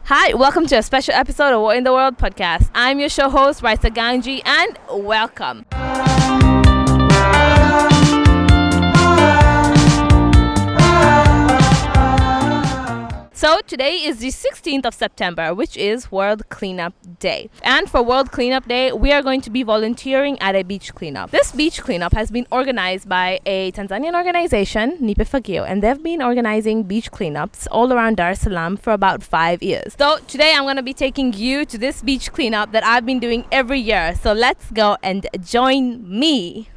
Hi, welcome to a special episode of What in the World podcast. I'm your show host, Raisa Ganji, and welcome. So today is the 16th of September, which is World Cleanup Day. And for World Cleanup Day, we are going to be volunteering at a beach cleanup. This beach cleanup has been organized by a Tanzanian organization, Nipe Fagio, and they've been organizing beach cleanups all around Dar es Salaam for about 5 years. So today I'm going to be taking you to this beach cleanup that I've been doing every year. So let's go and join me.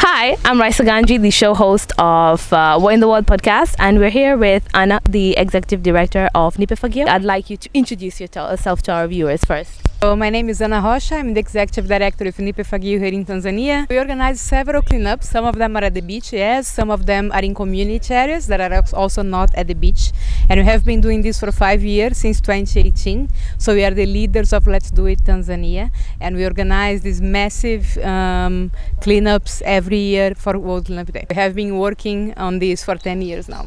Hi, I'm Raisa Ganji, the show host of What in the World podcast, and we're here with Anna, the executive director of Nipe Fagio. I'd like you to introduce yourself to our viewers first. So my name is Anna Rocha. I'm the executive director of Nipe Fagio here in Tanzania. We organize several cleanups. Some of them are at the beach, yes. Some of them are in community areas that are also not at the beach. And we have been doing this for 5 years, since 2018. So we are the leaders of Let's Do It Tanzania. And we organize these massive cleanups every year for World Cleanup Day. We have been working on this for 10 years now.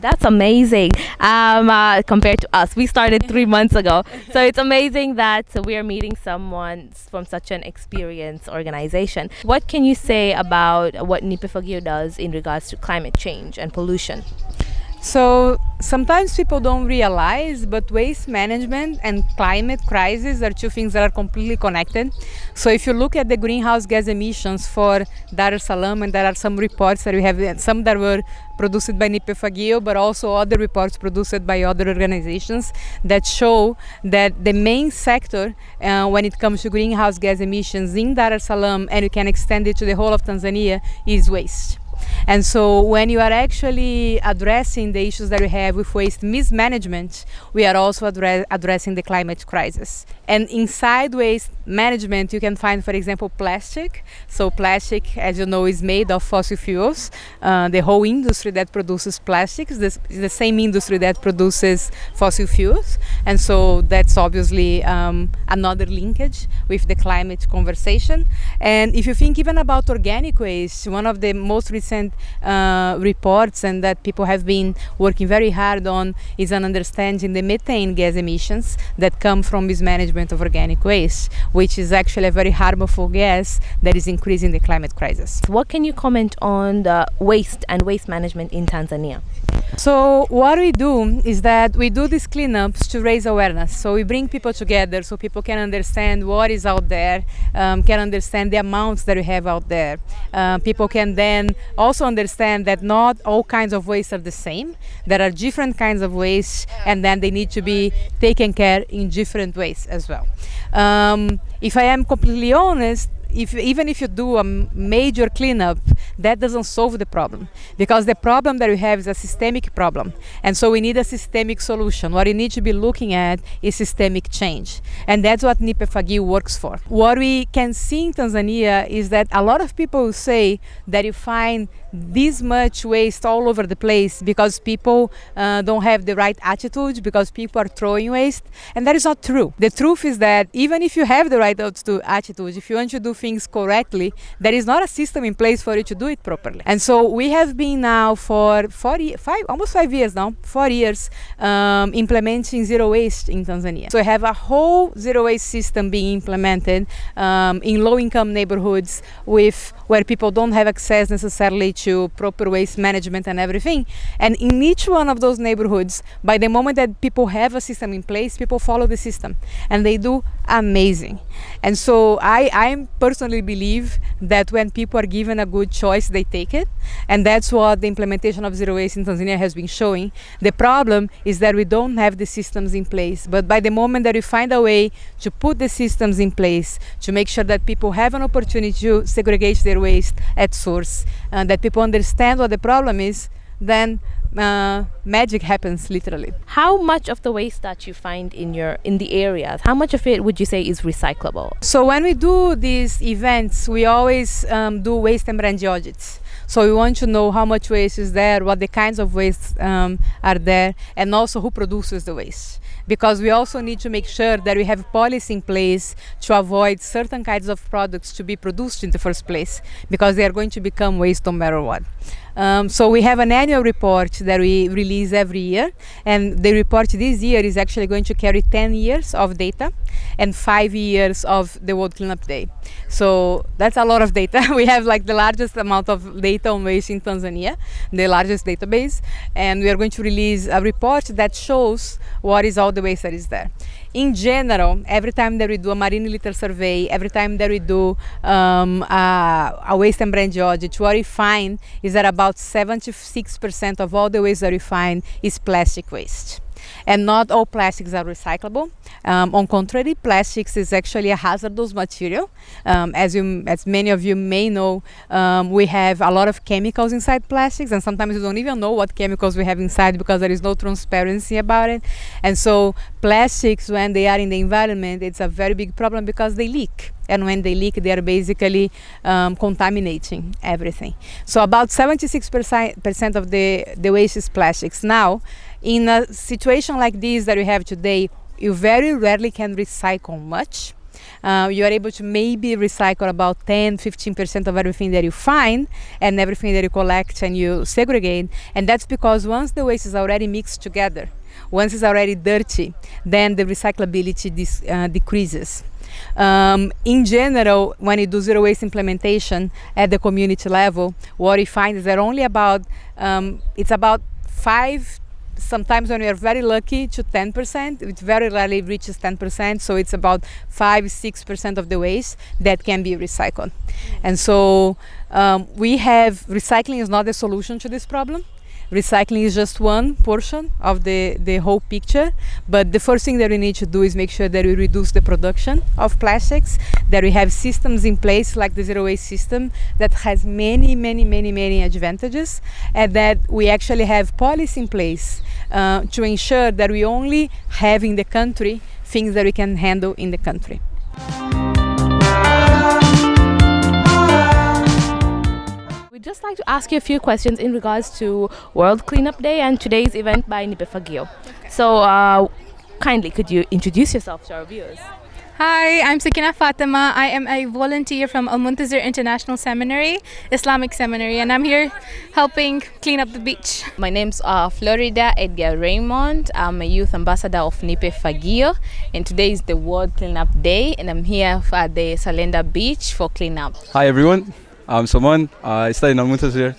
That's amazing. Compared to us, we started 3 months ago. So it's amazing that we are meeting someone from such an experienced organization. What can you say about what Nipe Fagio does in regards to climate change and pollution? So sometimes people don't realize, but waste management and climate crisis are two things that are completely connected. So if you look at the greenhouse gas emissions for Dar es Salaam, and there are some reports that we have, some that were produced by Nipe Fagio, but also other reports produced by other organizations that show that the main sector when it comes to greenhouse gas emissions in Dar es Salaam, and you can extend it to the whole of Tanzania, is waste. And so when you are actually addressing the issues that we have with waste mismanagement, we are also addressing the climate crisis. And inside waste management, you can find, for example, plastic. So plastic, as you know, is made of fossil fuels. The whole industry that produces plastics is the same industry that produces fossil fuels. And so that's obviously another linkage with the climate conversation. And if you think even about organic waste, one of the most recent reports and that people have been working very hard on is an understanding the methane gas emissions that come from mismanagement of organic waste, which is actually a very harmful gas that is increasing the climate crisis. What can you comment on the waste and waste management in Tanzania? So what we do is that we do these cleanups to raise awareness. So we bring people together so people can understand what is out there, can understand the amounts that we have out there. People can then also understand that not all kinds of waste are the same. There are different kinds of waste, and then they need to be taken care in different ways as well. If I am completely honest, even if you do a major cleanup, that doesn't solve the problem, because the problem that we have is a systemic problem, and so we need a systemic solution. What we need to be looking at is systemic change, and that's what Nipe Fagio works for. What we can see in Tanzania is that a lot of people say that you find this much waste all over the place because people don't have the right attitude, because people are throwing waste, and that is not true. The truth is that even if you have the right attitude, if you want to do things correctly, there is not a system in place for you to do it properly. And so we have been now for almost 5 years now, 4 years, implementing zero waste in Tanzania. So we have a whole zero waste system being implemented in low-income neighborhoods where people don't have access necessarily to proper waste management and everything. And in each one of those neighborhoods, by the moment that people have a system in place, people follow the system, and they do amazing. And so I personally believe that when people are given a good choice, they take it. And that's what the implementation of zero waste in Tanzania has been showing. The problem is that we don't have the systems in place. But by the moment that we find a way to put the systems in place, to make sure that people have an opportunity to segregate their waste at source, that people understand what the problem is, then magic happens, literally. How much of the waste that you find in the areas, how much of it would you say is recyclable? So when we do these events, we always do waste and branch audits. So we want to know how much waste is there, what the kinds of waste are there, and also who produces the waste. Because we also need to make sure that we have policy in place to avoid certain kinds of products to be produced in the first place, because they are going to become waste no matter what. So we have an annual report that we release every year, and the report this year is actually going to carry 10 years of data and 5 years of the World Cleanup Day. So that's a lot of data. We have like the largest amount of data on waste in Tanzania, the largest database, and we are going to release a report that shows what is all the waste that is there. In general, every time that we do a marine litter survey, every time that we do a waste and branch audit, what we find is that about 76% of all the waste that we find is plastic waste. And not all plastics are recyclable. On contrary, plastics is actually a hazardous material. As many of you may know, we have a lot of chemicals inside plastics, and sometimes we don't even know what chemicals we have inside because there is no transparency about it. And so plastics, when they are in the environment, it's a very big problem because they leak. And when they leak, they are basically contaminating everything. So about 76% of the waste is plastics. Now, in a situation like this that we have today, you very rarely can recycle much. You are able to maybe recycle about 10-15% of everything that you find and everything that you collect and you segregate. And that's because once the waste is already mixed together, once it's already dirty, then the recyclability decreases. In general, when you do zero waste implementation at the community level, what we find is that only about it's about 5, sometimes when we are very lucky, to 10%. It very rarely reaches 10%, so it's about 5-6% of the waste that can be recycled. And so we have recycling is not the solution to this problem. Recycling is just one portion of the whole picture, but the first thing that we need to do is make sure that we reduce the production of plastics, that we have systems in place like the zero waste system that has many advantages, and that we actually have policy in place to ensure that we only have in the country things that we can handle in the country. We'd just like to ask you a few questions in regards to World Cleanup Day and today's event by Nipe Fagio. So kindly, could you introduce yourself to our viewers? Hi, I'm Sakina Fatima. I am a volunteer from Al Muntazir International Seminary, Islamic Seminary, and I'm here helping clean up the beach. My name's Florida Edgar Raymond. I'm a youth ambassador of Nipe Fagio, and today is the World Cleanup Day, and I'm here at the Salenda Beach for cleanup. Hi everyone, I'm Somon. I study in Al Muntazir.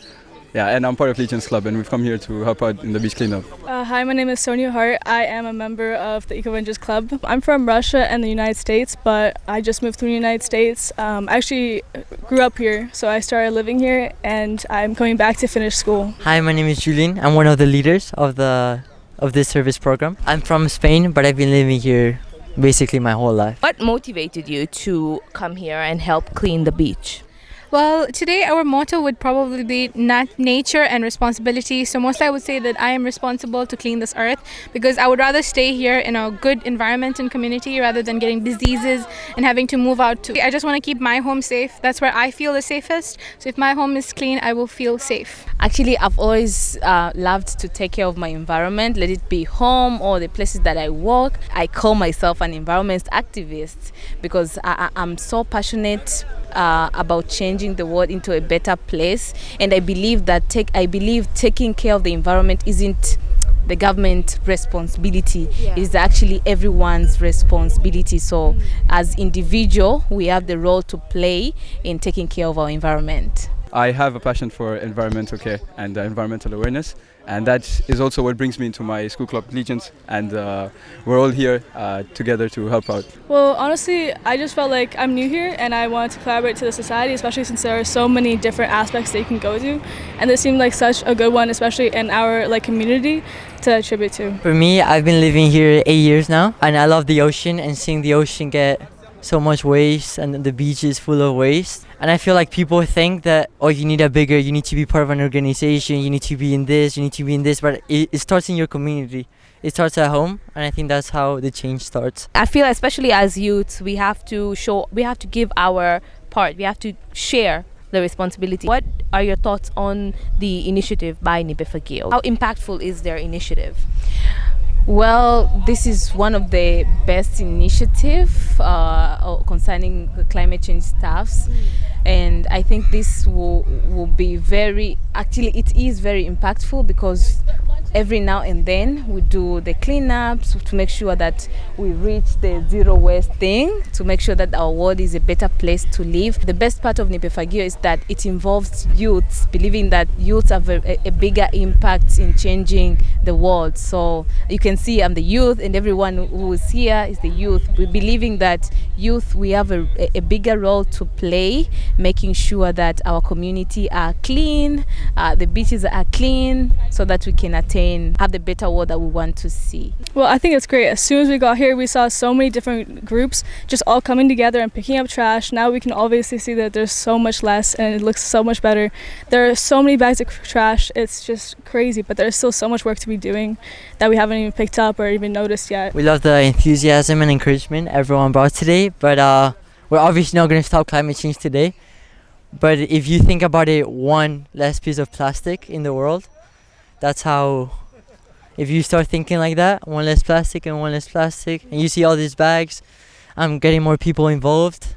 Yeah, and I'm part of Legion's Club, and we've come here to help out in the beach cleanup. Hi, my name is Sonia Hart. I am a member of the Eco Avengers Club. I'm from Russia and the United States, but I just moved to the United States. I actually grew up here, so I started living here, and I'm coming back to finish school. Hi, my name is Julian. I'm one of the leaders of this service program. I'm from Spain, but I've been living here basically my whole life. What motivated you to come here and help clean the beach? Well, today our motto would probably be nature and responsibility. So mostly I would say that I am responsible to clean this earth because I would rather stay here in a good environment and community rather than getting diseases and having to move out I just want to keep my home safe. That's where I feel the safest. So if my home is clean, I will feel safe. Actually, I've always loved to take care of my environment, let it be home or the places that I work. I call myself an environment activist because I'm so passionate about changing the world into a better place, and I believe that taking care of the environment isn't the government responsibility. It is actually everyone's responsibility. So as individual, we have the role to play in taking care of our environment. I have a passion for environmental care and environmental awareness, and that is also what brings me into my school club Legions, and we're all here together to help out. Well, honestly, I just felt like I'm new here and I wanted to collaborate to the society, especially since there are so many different aspects that you can go to, and this seemed like such a good one, especially in our community, to attribute to. For me, I've been living here 8 years now, and I love the ocean, and seeing the ocean get so much waste and the beach is full of waste. And I feel like people think that, oh, you need to be part of an organization, you need to be in this, but it starts in your community. It starts at home, and I think that's how the change starts. I feel especially as youths, we have to give our part, we have to share the responsibility. What are your thoughts on the initiative by Nipe Fagio? How impactful is their initiative? Well, this is one of the best initiatives concerning the climate change staffs, and I think this will be it is very impactful, because every now and then we do the cleanups to make sure that we reach the zero waste thing, to make sure that our world is a better place to live. The best part of Nipe Fagio is that it involves youths, believing that youths have a bigger impact in changing the world. So you can see I'm the youth, and everyone who is here is the youth. We're believing that youth, we have a bigger role to play, making sure that our community are clean, the beaches are clean, so that we can have the better world that we want to see. Well, I think it's great. As soon as we got here, we saw so many different groups just all coming together and picking up trash. Now we can obviously see that there's so much less and it looks so much better. There are so many bags of trash. It's just crazy, but there's still so much work to be doing that we haven't even picked up or even noticed yet. We love the enthusiasm and encouragement everyone brought today, but we're obviously not going to stop climate change today. But if you think about it, one less piece of plastic in the world, that's how, if you start thinking like that, one less plastic, and you see all these bags, I'm getting more people involved,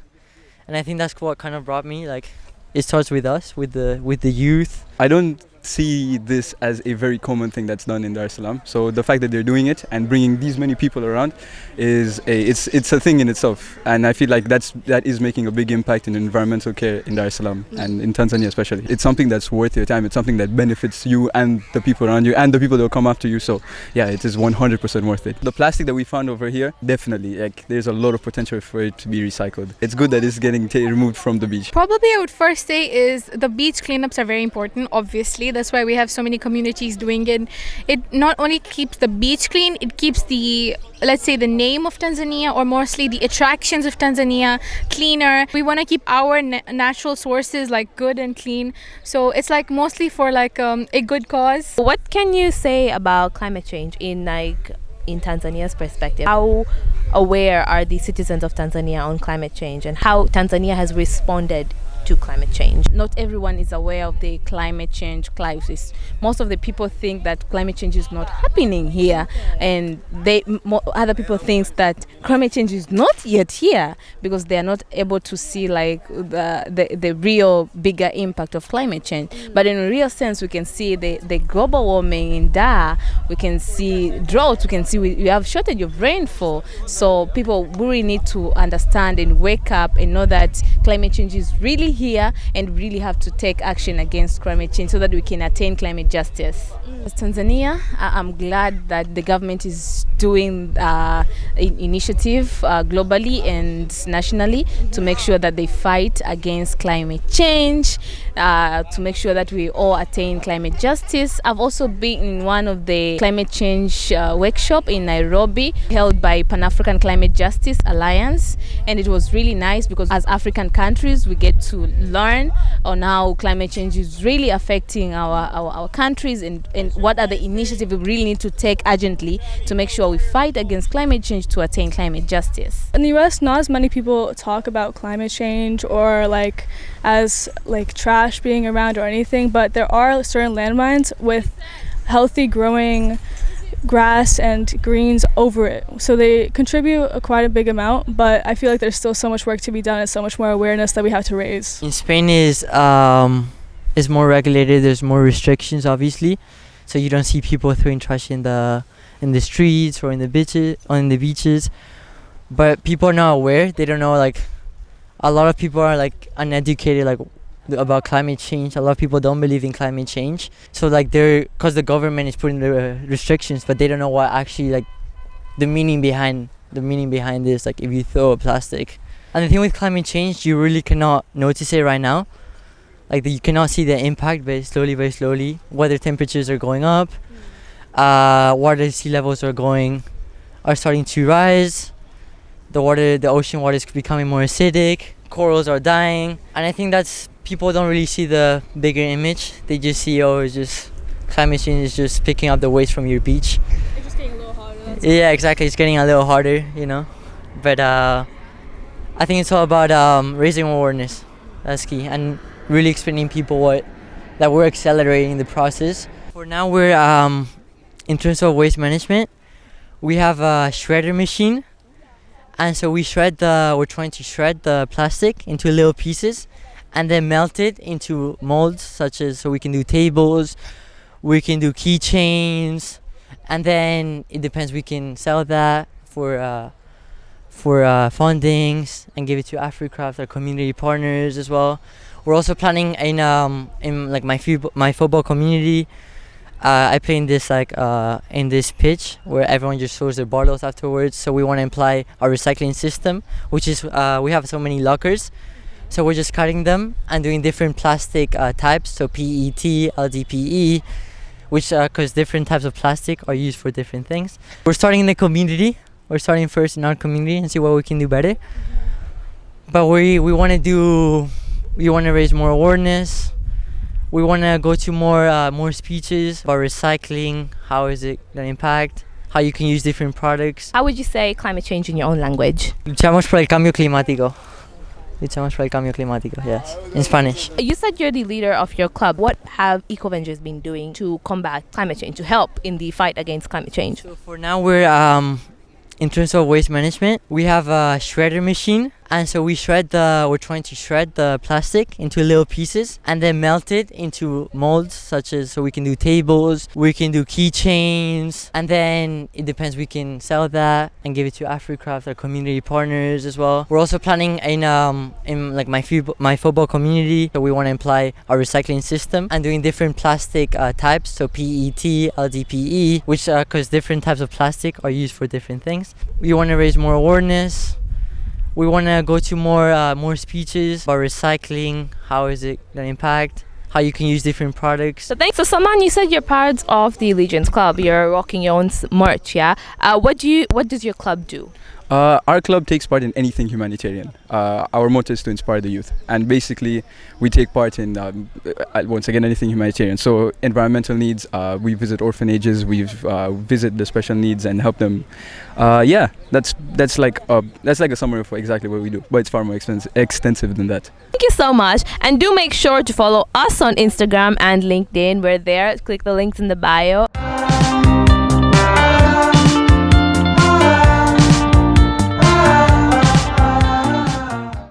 and I think that's what kind of brought me, like, it starts with us, with the youth. I don't see this as a very common thing that's done in Dar es Salaam. So the fact that they're doing it and bringing these many people around it's a thing in itself, and I feel like that is making a big impact in environmental care in Dar es Salaam and in Tanzania especially. It's something that's worth your time. It's something that benefits you and the people around you and the people that will come after you. So yeah, it is 100% worth it. The plastic that we found over here, definitely, like, there's a lot of potential for it to be recycled. It's good that it's getting removed from the beach. Probably I would first say is the beach cleanups are very important, obviously. That's why we have so many communities doing it. It not only keeps the beach clean, it keeps the, let's say, the name of Tanzania, or mostly the attractions of Tanzania, cleaner. We want to keep our natural sources like good and clean. So it's like mostly for like a good cause. What can you say about climate change in Tanzania's perspective? How aware are the citizens of Tanzania on climate change, and how Tanzania has responded to climate change? Not everyone is aware of the climate change crisis. Most of the people think that climate change is not happening here, and other people think that climate change is not yet here, because they are not able to see like the real bigger impact of climate change. But in a real sense, we can see the global warming in Dar, we can see drought, we can see we have shortage of rainfall. So people really need to understand and wake up and know that climate change is really here, and really have to take action against climate change so that we can attain climate justice. As Tanzania, I'm glad that the government is doing an initiative globally and nationally to make sure that they fight against climate change, to make sure that we all attain climate justice. I've also been in one of the climate change workshop in Nairobi, held by Pan-African Climate Justice Alliance, and it was really nice because as African countries we get to learn on how climate change is really affecting our countries, and what are the initiatives we really need to take urgently to make sure we fight against climate change to attain climate justice. In the US, not as many people talk about climate change or as trash being around or anything, but there are certain landmines with healthy growing grass and greens over it, so they contribute quite a big amount, but I feel like there's still so much work to be done and so much more awareness that we have to raise. In Spain is more regulated. There's more restrictions, obviously, so you don't see people throwing trash in the streets or in the beaches. But people are not aware. They don't know, like, a lot of people are like uneducated, like about climate change. A lot of people don't believe in climate change. So like because the government is putting the restrictions, but they don't know what actually like the meaning behind this. Like if you throw a plastic, and the thing with climate change, you really cannot notice it right now. Like you cannot see the impact, but very slowly. Weather temperatures are going up. Water sea levels are starting to rise. The ocean water is becoming more acidic. Corals are dying, and I think that's people don't really see the bigger image. They just see it's just climate change is just picking up the waste from your beach. It's just getting a little harder. Yeah, exactly. It's getting a little harder, you know. But I think it's all about raising awareness. That's key, and really explaining people that we're accelerating the process. For now, we're in terms of waste management, we have a shredder machine. And so we're trying to shred the plastic into little pieces and then melt it into molds, so we can do tables, we can do keychains, and then it depends, we can sell that for fundings and give it to AfriCraft, our community partners as well. We're also planning in like my football community. I play in this pitch where everyone just throws their bottles afterwards. So we want to imply our recycling system, which is we have so many lockers. So we're just cutting them and doing different plastic types. So PET, LDPE, which because different types of plastic are used for different things. We're starting in the community. We're starting first in our community and see what we can do better. But we want to raise more awareness. We want to go to more speeches about recycling, how is it going to impact, how you can use different products. How would you say climate change in your own language? Luchamos por el cambio climático. Luchamos por el cambio climático, yes, in Spanish. You said you're the leader of your club. What have Eco-Vengers been doing to combat climate change, to help in the fight against climate change? So for now, we're in terms of waste management, we have a shredder machine. And so we're trying to shred the plastic into little pieces and then melt it into molds, so we can do tables, we can do keychains, and then it depends, we can sell that and give it to AfriCraft, our community partners as well. We're also planning in like my football community, so we want to imply our recycling system and doing different plastic types, so PET, LDPE, which because different types of plastic are used for different things. We want to raise more awareness. We want to go to more speeches about recycling, how is it going to impact, how you can use different products. So thanks. So Salman, you said you're part of the Legions Club. You're rocking your own merch, yeah? What does your club do? Our club takes part in anything humanitarian. Our motto is to inspire the youth, and basically we take part in once again anything humanitarian. So environmental needs, we visit orphanages, we visit the special needs and help them. Yeah, that's like a summary for exactly what we do, but it's far more extensive than that. Thank you so much, and do make sure to follow us on Instagram and LinkedIn. We're there. Click the links in the bio.